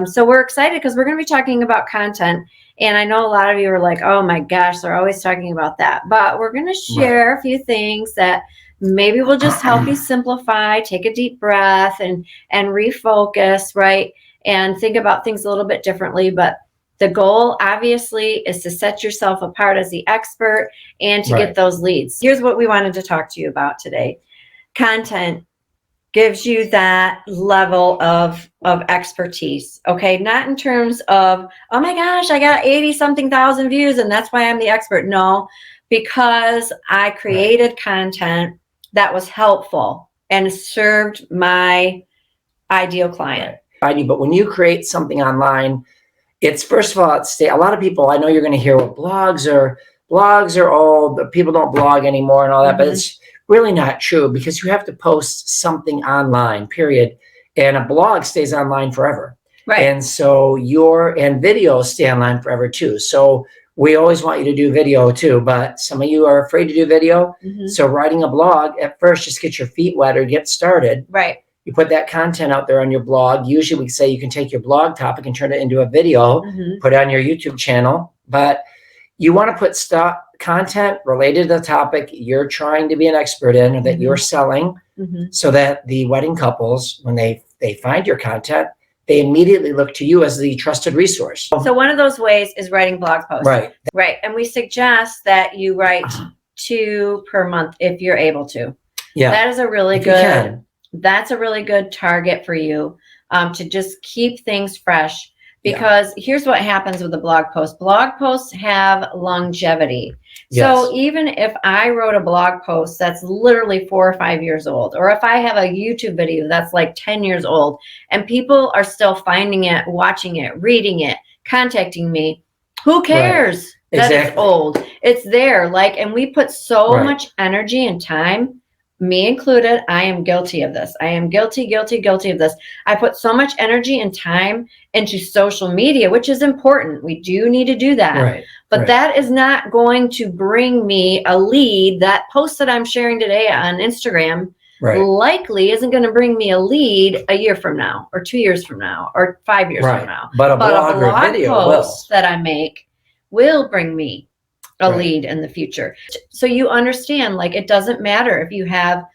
So we're excited because we're going to be talking about content. And I know a lot of you are like, oh my gosh, they're always talking about that. But we're going to share a few things that maybe will just help you simplify, take a deep breath and refocus, right? And think about things a little bit differently. But the goal, obviously, is to set yourself apart as the expert and to get those leads. Here's what we wanted to talk to you about today. Content gives you that level of expertise, okay? Not in terms of, oh my gosh, I got 80-something thousand views and that's why I'm the expert. No, because I created content that was helpful and served my ideal client. But when you create something online, it's, first of all, a lot of people, I know you're going to hear, well, blogs are old, people don't blog anymore and all that, but it's really not true, because you have to post something online, period. And a blog stays online forever. Right. And so and videos stay online forever too. So we always want you to do video too, but some of you are afraid to do video. So writing a blog, at first, just get your feet wet or get started. Right. You put that content out there on your blog. Usually we say you can take your blog topic and turn it into a video, put it on your YouTube channel, but you want to put content related to the topic you're trying to be an expert in, or that you're selling, so that the wedding couples, when they find your content, they immediately look to you as the trusted resource. So one of those ways is writing blog posts. Right. And we suggest that you write 2 per month if you're able to. Yeah. That is a really good, that's a really good target for you, to just keep things fresh. Because here's what happens with a blog post. Blog posts have longevity. So even if I wrote a blog post that's literally 4 or 5 years old, or if I have a YouTube video that's like 10 years old, and people are still finding it, watching it, reading it, contacting me, who cares that it's old? It's there. Like, and we put so much energy and time, me included. I am guilty of this. I am guilty of this. I put so much energy and time into social media, which is important. We do need to do that. But that is not going to bring me a lead. That post that I'm sharing today on Instagram likely isn't going to bring me a lead a year from now, or 2 years from now, or 5 years from now. But a blog or a video post that I make will bring me a lead in the future. So you understand, like, it doesn't matter if you have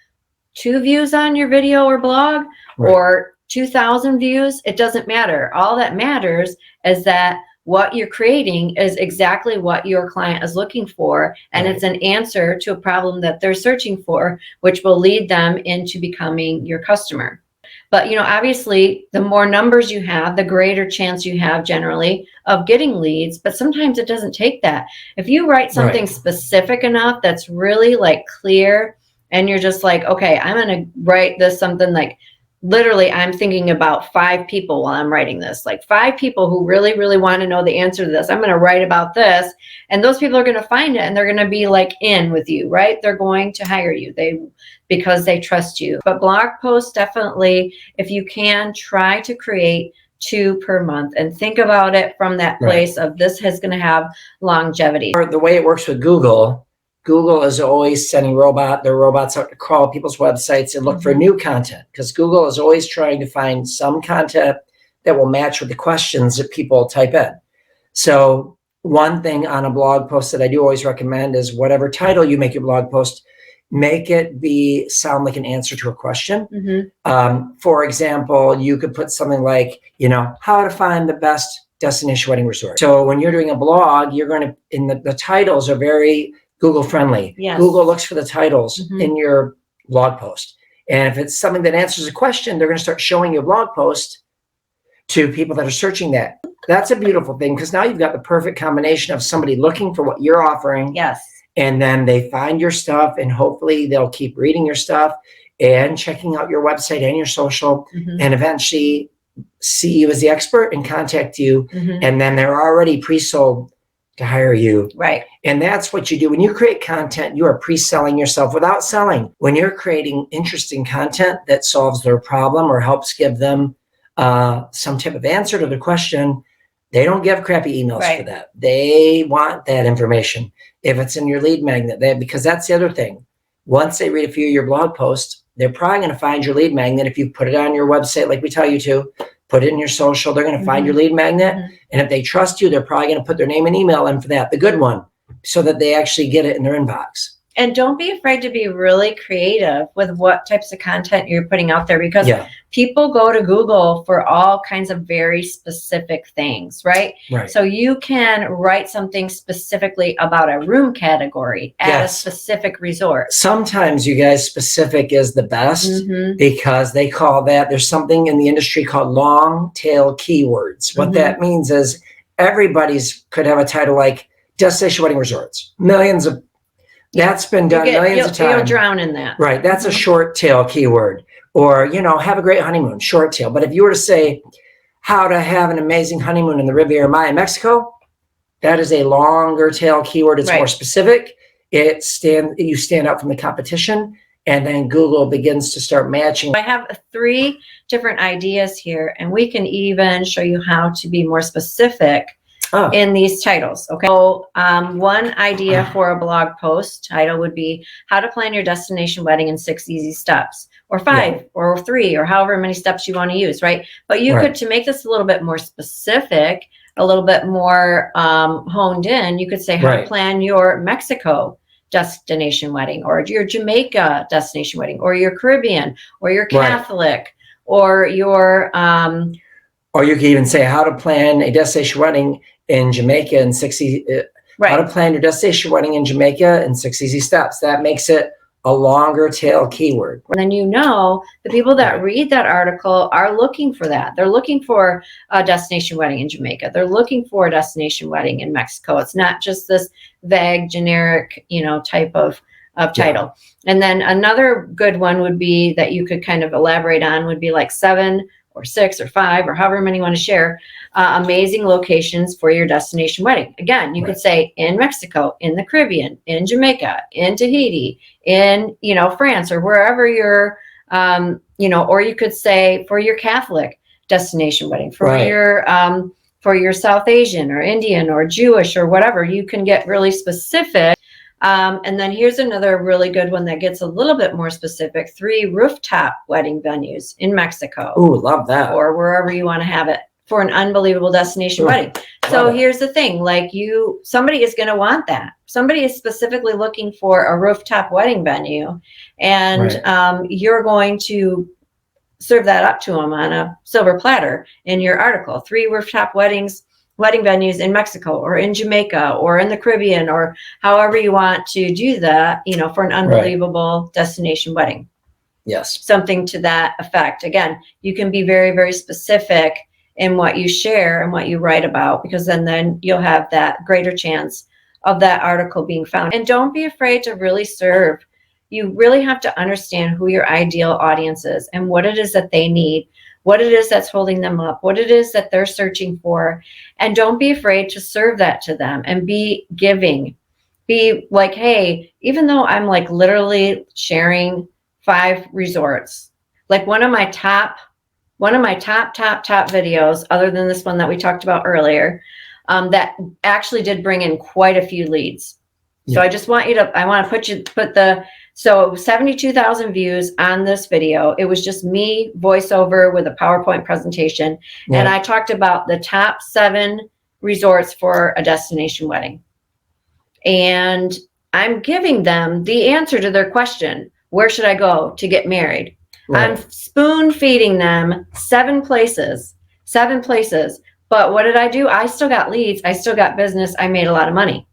2 views on your video or blog or 2,000 views. It doesn't matter. All that matters is that what you're creating is exactly what your client is looking for. And it's an answer to a problem that they're searching for, which will lead them into becoming your customer. But, you know, obviously, the more numbers you have, the greater chance you have generally of getting leads. But sometimes it doesn't take that. If you write something specific enough that's really like clear, and you're just like, okay, I'm going to write this something like, literally, I'm thinking about 5 people while I'm writing this, like 5 people who really, really want to know the answer to this. I'm going to write about this, and those people are going to find it, and they're going to be like in with you, right? They're going to hire you because they trust you. But blog posts, definitely, if you can, try to create 2 per month and think about it from that place of this is going to have longevity. The way it works with Google is always sending their robots out to crawl people's websites and look for new content, because Google is always trying to find some content that will match with the questions that people type in. So one thing on a blog post that I do always recommend is whatever title you make your blog post, make it sound like an answer to a question. For example, you could put something like, you know, how to find the best destination wedding resort. So when you're doing a blog, you're going to, the titles are very Google friendly. Google looks for the titles in your blog post. And if it's something that answers a question, they're going to start showing your blog post to people that are searching that. That's a beautiful thing, because now you've got the perfect combination of somebody looking for what you're offering. And then they find your stuff, and hopefully they'll keep reading your stuff and checking out your website and your social, and eventually see you as the expert and contact you. And then they're already pre-sold to hire you. And that's what you do. When you create content, you are pre-selling yourself without selling. When you're creating interesting content that solves their problem or helps give them some type of answer to the question, they don't give crappy emails for that. They want that information. If it's in your lead magnet, because that's the other thing. Once they read a few of your blog posts, they're probably going to find your lead magnet if you put it on your website like we tell you to. put it in your social. They're going to find your lead magnet. And if they trust you, they're probably going to put their name and email in for that, the good one, so that they actually get it in their inbox. And don't be afraid to be really creative with what types of content you're putting out there, because people go to Google for all kinds of very specific things, right? So you can write something specifically about a room category at a specific resort. Sometimes, you guys, specific is the best because they call that, there's something in the industry called long tail keywords. What that means is everybody's could have a title like Destination Wedding Resorts, millions of. That's been done millions of times. You'll drown in that. Right. That's a short tail keyword. Or, you know, have a great honeymoon, short tail. But if you were to say how to have an amazing honeymoon in the Riviera Maya, Mexico, that is a longer tail keyword. It's more specific. You stand out from the competition, and then Google begins to start matching. I have 3 different ideas here, and we can even show you how to be more specific in these titles. Okay. So one idea for a blog post title would be how to plan your destination wedding in 6 easy steps, or 5 or 3, or however many steps you want to use. Right. But you could, to make this a little bit more specific, a little bit more honed in, you could say how to plan your Mexico destination wedding, or your Jamaica destination wedding, or your Caribbean, or your Catholic, or your or you could even say how to plan a destination wedding in Jamaica in 6 easy, how to plan your destination wedding in Jamaica in 6 easy steps. That makes it a longer tail keyword. And then, you know, the people that read that article are looking for that. They're looking for a destination wedding in Jamaica. They're looking for a destination wedding in Mexico. It's not just this vague, generic, you know, type of title. And then another good one would be that you could kind of elaborate on would be like 7 or 6 or 5 or however many you want to share, amazing locations for your destination wedding. Again, you could say in Mexico, in the Caribbean, in Jamaica, in Tahiti, in, you know, France, or wherever you're, you know, or you could say for your Catholic destination wedding, for your South Asian or Indian or Jewish or whatever. You can get really specific. And then here's another really good one that gets a little bit more specific: 3 rooftop wedding venues in Mexico. Ooh, love that. Or wherever you want to have it for an unbelievable destination wedding. So here's the thing, like somebody is going to want that. Somebody is specifically looking for a rooftop wedding venue, and you're going to serve that up to them on a silver platter in your article. 3 rooftop wedding venues in Mexico, or in Jamaica, or in the Caribbean, or however you want to do that, you know, for an unbelievable destination wedding. Yes. Something to that effect. Again, you can be very, very specific in what you share and what you write about, because then you'll have that greater chance of that article being found. And don't be afraid to really serve. You really have to understand who your ideal audience is and what it is that they need, what it is that's holding them up, what it is that they're searching for. And don't be afraid to serve that to them, and be giving. Be like, hey, even though I'm like literally sharing 5 resorts, like one of my top videos, other than this one that we talked about earlier, that actually did bring in quite a few leads. So I just want you to, so 72,000 views on this video. It was just me voiceover with a PowerPoint presentation. And I talked about the top 7 resorts for a destination wedding. And I'm giving them the answer to their question: where should I go to get married? I'm spoon feeding them 7 places. But what did I do? I still got leads. I still got business. I made a lot of money.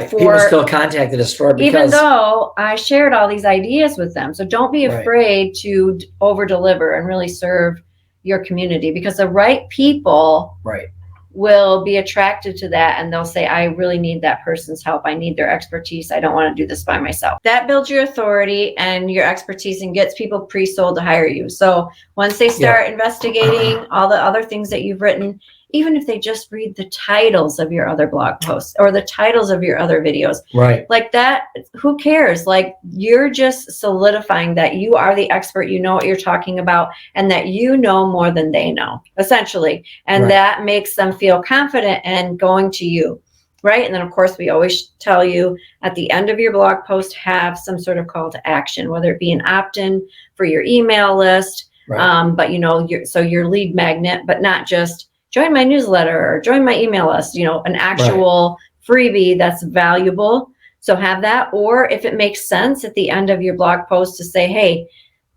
People still contacted us for it, because even though I shared all these ideas with them. So don't be afraid to over deliver and really serve your community, because the right people will be attracted to that, and they'll say, I really need that person's help. I need their expertise. I don't want to do this by myself. That builds your authority and your expertise and gets people pre-sold to hire you. So once they start investigating all the other things that you've written, even if they just read the titles of your other blog posts or the titles of your other videos, like that, who cares? Like, you're just solidifying that you are the expert, you know what you're talking about, and that you know more than they know, essentially. And that makes them feel confident in going to you, right? And then, of course, we always tell you at the end of your blog post, have some sort of call to action, whether it be an opt-in for your email list, Right. But your lead magnet, but not just join my newsletter or join my email list, an actual freebie that's valuable. So have that. Or if it makes sense at the end of your blog post to say, hey,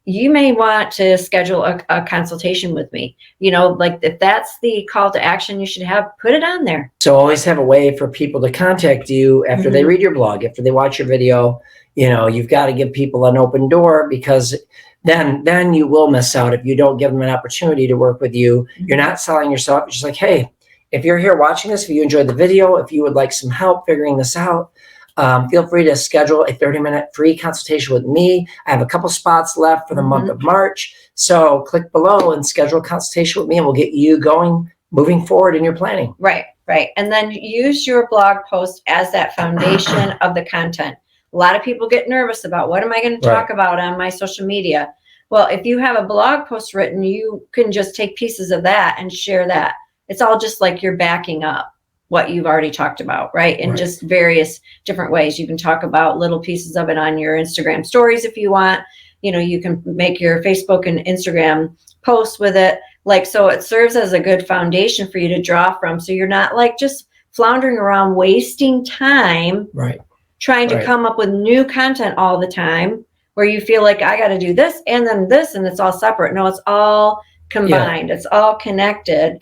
you may want to schedule a consultation with me. Like if that's the call to action you should have, put it on there. So always have a way for people to contact you after they read your blog, after they watch your video. You've got to give people an open door, because then you will miss out if you don't give them an opportunity to work with you. You're not selling yourself. It's just like, hey, if you're here watching this, if you enjoyed the video, if you would like some help figuring this out, feel free to schedule a 30-minute free consultation with me. I have a couple spots left for the month of March. So click below and schedule a consultation with me, and we'll get you going, moving forward in your planning. Right. And then use your blog post as that foundation of the content. A lot of people get nervous about, what am I going to talk about on my social media? Well, if you have a blog post written, you can just take pieces of that and share that. It's all just like you're backing up what you've already talked about, right? In just various different ways. You can talk about little pieces of it on your Instagram stories if you want. You can make your Facebook and Instagram posts with it. So it serves as a good foundation for you to draw from. So you're not like just floundering around wasting time trying to come up with new content all the time, where you feel like I got to do this and then this, and it's all separate. No, it's all combined. It's all connected.